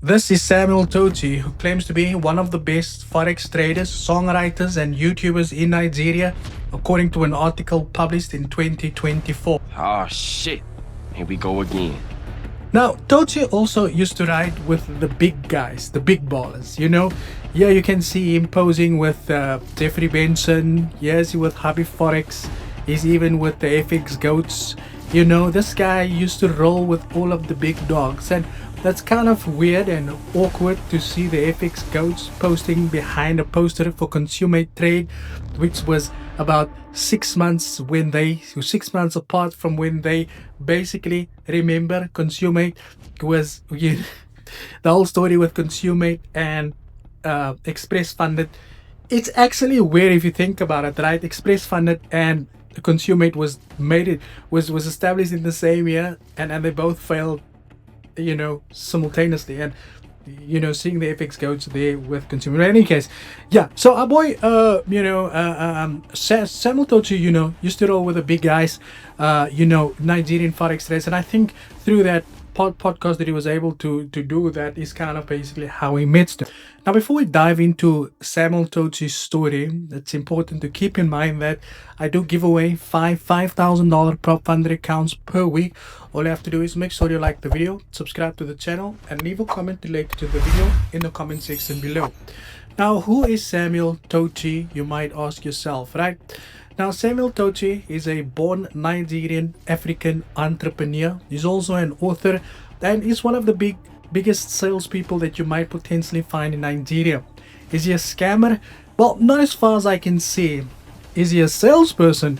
This is Samuel Tochi, who claims to be one of the best forex traders, songwriters, and YouTubers in Nigeria, according to an article published in 2024. Oh shit. Here we go again. Now, Tochi also used to ride with the big guys, the big ballers, you know. Yeah, you can see him posing with Jeffrey Benson. Yes, with habbyforex. He's even with the FX goats. You know, this guy used to roll with all of the big dogs, and that's kind of weird and awkward to see the FX goats posting behind a poster for Consumer Trade, which was about 6 months when they 6 months apart from when they basically remember Consumer was the whole story with Consumer and Express Funded. It's actually weird if you think about it, right? Express Funded and Consumer was established in the same year, and they both failed, you know, simultaneously. And you know, seeing the FX goes there with Consumer. In any case, yeah. So our boy, Samuel Tochi, you know, used to roll with the big guys, Nigerian forex traders, and I think through that podcast that he was able to do that is kind of basically how he met them. Now, before we dive into Samuel Tochi's story, it's important to keep in mind that I do give away $5,000 prop funded accounts per week. All you have to do is make sure you like the video, subscribe to the channel, and leave a comment related to the video in the comment section below. Now, who is Samuel Tochi, you might ask yourself, right? Now, Samuel Tochi is a born Nigerian African entrepreneur. He's also an author, and he's one of the biggest salespeople that you might potentially find in Nigeria. Is he a scammer? Well, not as far as I can see. Is he a salesperson?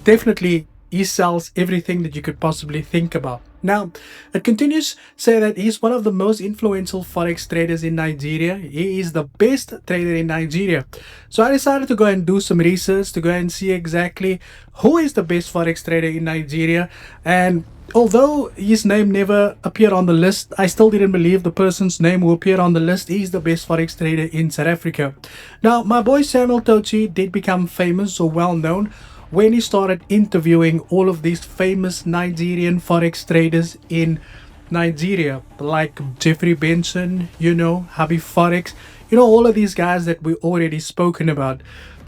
Definitely, he sells everything that you could possibly think about. Now, it continues to say that he's one of the most influential forex traders in Nigeria. He is the best trader in Nigeria. So I decided to go and do some research to go and see exactly who is the best forex trader in Nigeria. And although his name never appeared on the list, I still didn't believe the person's name will appear on the list. He's the best forex trader in South Africa. Now, my boy Samuel Tochi did become famous or well known when he started interviewing all of these famous Nigerian forex traders in Nigeria, like Jeffrey Benson, you know, habbyforex, you know, all of these guys that we already spoken about.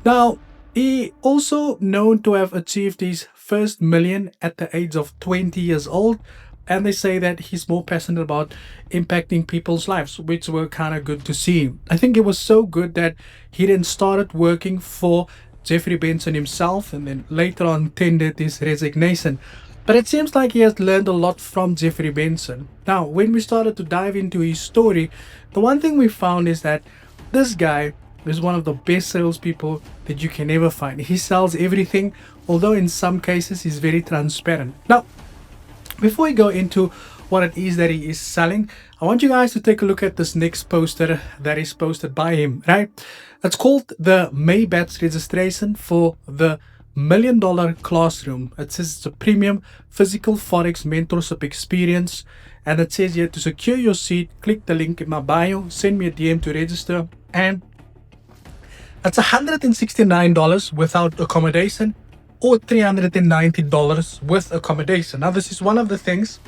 Now, he also known to have achieved his first million at the age of 20 years old, and they say that he's more passionate about impacting people's lives, which were kind of good to see. I think it was so good that he then started working for Jeffrey Benson himself, and then later on tendered his resignation. But it seems like he has learned a lot from Jeffrey Benson. Now, when we started to dive into his story, the one thing we found is that this guy is one of the best salespeople that you can ever find. He sells everything, although in some cases he's very transparent. Now, before we go into what it is that he is selling, I want you guys to take a look at this next poster that is posted by him, right? It's called the May batch registration for the $1 Million Classroom. It says it's a premium physical forex mentorship experience, and it says here to secure your seat, click the link in my bio, send me a DM to register, and it's $169 without accommodation or $390 with accommodation. Now, this is one of the things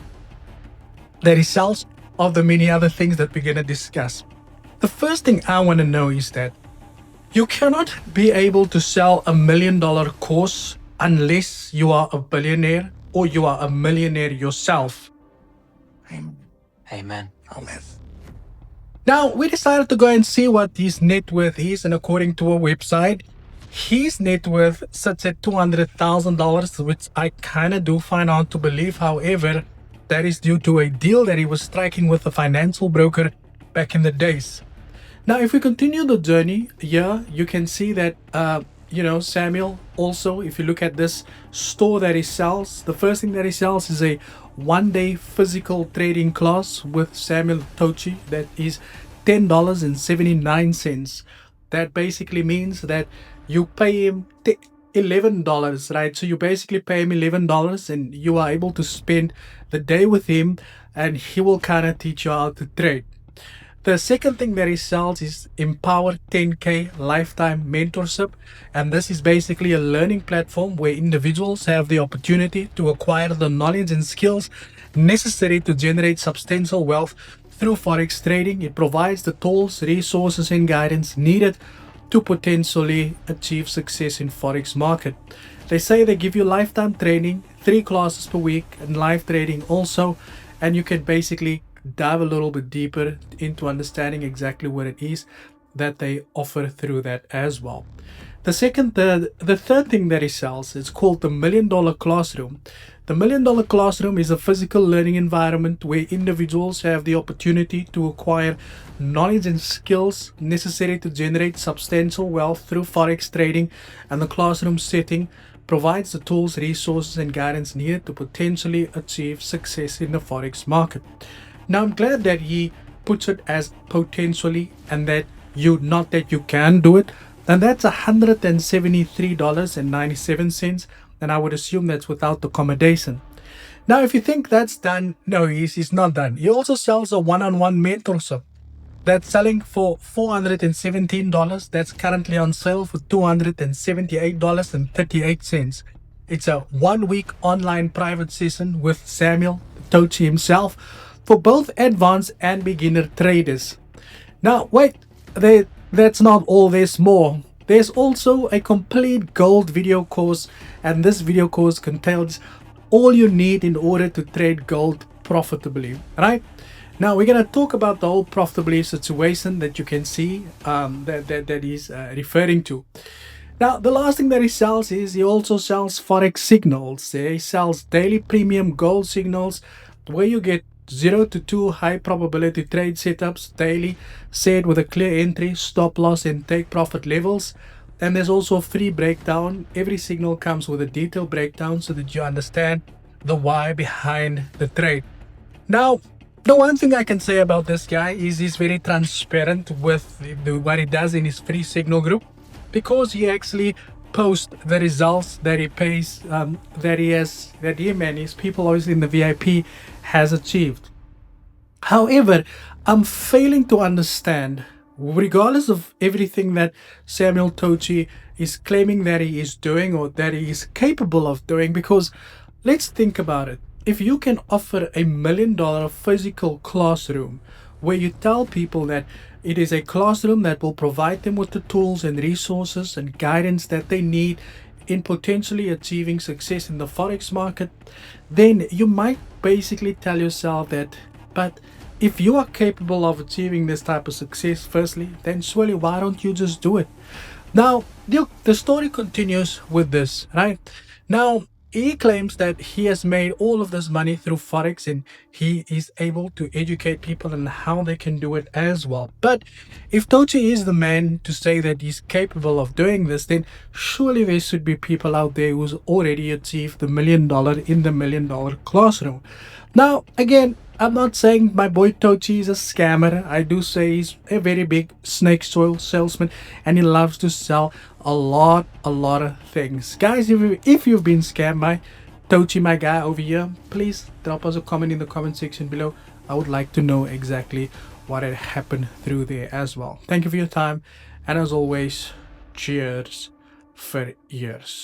that he sells of the many other things that we're going to discuss. The first thing I want to know is that you cannot be able to sell $1 million course unless you are a billionaire or you are a millionaire yourself. Amen. Amen. Now, we decided to go and see what his net worth is, and according to a website, his net worth sits at $200,000, which I kind of do find hard to believe. However, that is due to a deal that he was striking with a financial broker back in the days. Now, if we continue the journey here, you can see that, Samuel also, if you look at this store that he sells, the first thing that he sells is a one-day physical trading class with Samuel Tochi that is $10.79. That basically means that you pay him $11, right? So you basically pay him $11 and you are able to spend the day with him, and he will kind of teach you how to trade. The second thing that he sells is Empower 10K Lifetime Mentorship, and this is basically a learning platform where individuals have the opportunity to acquire the knowledge and skills necessary to generate substantial wealth through forex trading. It provides the tools, resources and guidance needed to potentially achieve success in forex market. They say they give you lifetime training, 3 classes per week, and live trading also, and you can basically dive a little bit deeper into understanding exactly what it is that they offer through that as well. The third thing that he sells is called the $1 Million Classroom. The $1 Million Classroom is a physical learning environment where individuals have the opportunity to acquire knowledge and skills necessary to generate substantial wealth through forex trading, and the classroom setting provides the tools, resources and guidance needed to potentially achieve success in the forex market. Now I'm glad that he puts it as potentially, and that not that you can do it, and that's $173.97, and I would assume that's without accommodation. Now if you think that's done, no, he's not done. He also sells a one-on-one mentorship that's selling for $417. That's currently on sale for $278.38. It's a 1-week online private session with Samuel Tochi himself for both advanced and beginner traders. Now wait, that's not all, there's more. There's also a complete gold video course, and this video course contains all you need in order to trade gold profitably, right? Now we're going to talk about the whole profitably situation that you can see that he's referring to. Now the last thing that he sells is he also sells forex signals. He sells daily premium gold signals where you get 0 to 2 high probability trade setups daily, set with a clear entry, stop loss and take profit levels. And there's also a free breakdown. Every signal comes with a detailed breakdown so that you understand the why behind the trade. Now the one thing I can say about this guy is he's very transparent with what he does in his free signal group, because he actually posts the results that he pays, that him and his people obviously in the VIP has achieved. However, I'm failing to understand, regardless of everything that Samuel Tochi is claiming that he is doing or that he is capable of doing, because let's think about it. If you can offer $1 million physical classroom where you tell people that it is a classroom that will provide them with the tools and resources and guidance that they need in potentially achieving success in the forex market, then you might basically tell yourself that, but if you are capable of achieving this type of success firstly, then surely why don't you just do it? Now the story continues with this, right? Now he claims that he has made all of this money through forex, and he is able to educate people on how they can do it as well. But if Tochi is the man to say that he's capable of doing this, then surely there should be people out there who's already achieved the $1 million in the $1 Million Classroom. Now again, I'm not saying my boy Tochi is a scammer. I do say he's a very big snake oil salesman, and he loves to sell a lot of things. Guys, if you've been scammed by Tochi, my guy over here, please drop us a comment in the comment section below. I would like to know exactly what had happened through there as well. Thank you for your time, and as always, cheers for years.